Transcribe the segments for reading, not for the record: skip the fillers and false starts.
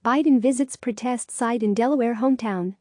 Biden visits protest site in Delaware hometown.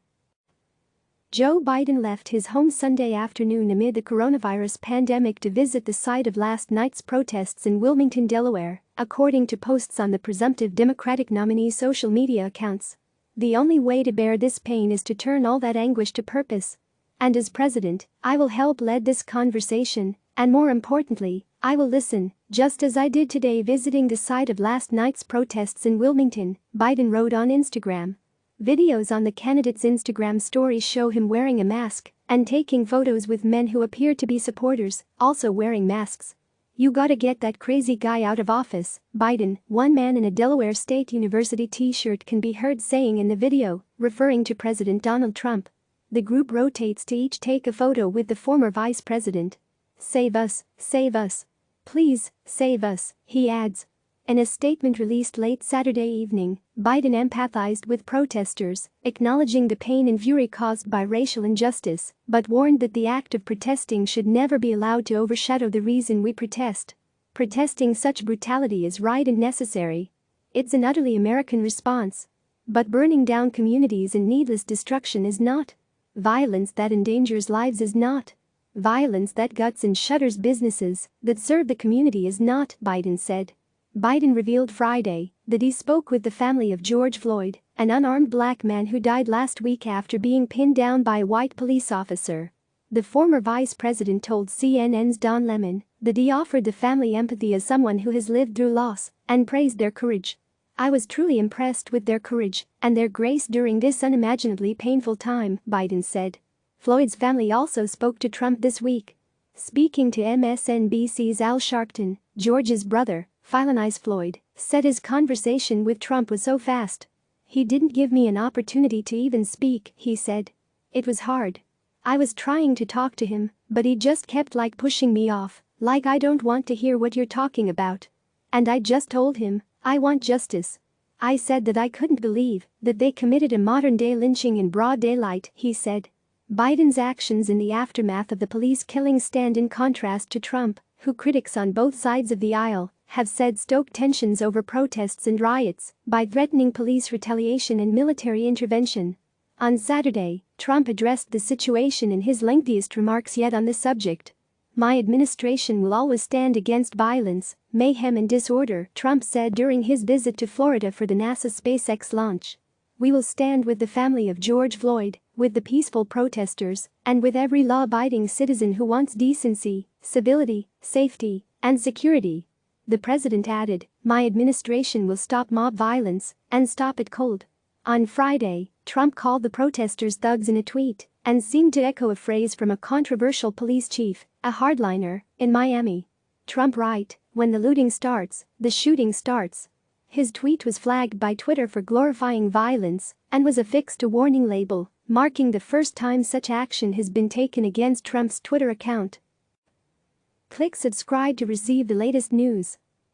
Joe Biden left his home Sunday afternoon amid the coronavirus pandemic to visit the site of last night's protests in Wilmington, Delaware, according to posts on the presumptive Democratic nominee's social media accounts. "The only way to bear this pain is to turn all that anguish to purpose. And as president, I will help lead this conversation, and more importantly, I will listen, just as I did today visiting the site of last night's protests in Wilmington," Biden wrote on Instagram. Videos on the candidate's Instagram stories show him wearing a mask and taking photos with men who appear to be supporters, also wearing masks. "You gotta get that crazy guy out of office, Biden," one man in a Delaware State University T-shirt can be heard saying in the video, referring to President Donald Trump. The group rotates to each take a photo with the former vice president. Save us, please, save us," he adds. In a statement released late Saturday evening, Biden empathized with protesters, acknowledging the pain and fury caused by racial injustice, but warned that the act of protesting should never be allowed to overshadow the reason we protest. "Protesting such brutality is right and necessary. It's an utterly American response. But burning down communities and needless destruction is not. Violence that endangers lives is not. Violence that guts and shutters businesses that serve the community is not," Biden said. Biden revealed Friday that he spoke with the family of George Floyd, an unarmed black man who died last week after being pinned down by a white police officer. The former vice president told CNN's Don Lemon that he offered the family empathy as someone who has lived through loss and praised their courage. "I was truly impressed with their courage and their grace during this unimaginably painful time," Biden said. Floyd's family also spoke to Trump this week. Speaking to MSNBC's Al Sharpton, George's brother, Philonise Floyd, said his conversation with Trump was so fast. "He didn't give me an opportunity to even speak," he said. "It was hard. I was trying to talk to him, but he just kept pushing me off, like I don't want to hear what you're talking about. And I just told him, I want justice. I said that I couldn't believe that they committed a modern-day lynching in broad daylight," he said. Biden's actions in the aftermath of the police killing stand in contrast to Trump, who critics on both sides of the aisle have said stoked tensions over protests and riots by threatening police retaliation and military intervention. On Saturday, Trump addressed the situation in his lengthiest remarks yet on the subject. "My administration will always stand against violence, mayhem and disorder," Trump said during his visit to Florida for the NASA SpaceX launch. "We will stand with the family of George Floyd, with the peaceful protesters, and with every law-abiding citizen who wants decency, civility, safety, and security." The president added, "My administration will stop mob violence and stop it cold." On Friday, Trump called the protesters thugs in a tweet and seemed to echo a phrase from a controversial police chief, a hardliner, in Miami. Trump wrote, "When the looting starts, the shooting starts." His tweet was flagged by Twitter for glorifying violence and was affixed a warning label, marking the first time such action has been taken against Trump's Twitter account. Click subscribe to receive the latest news.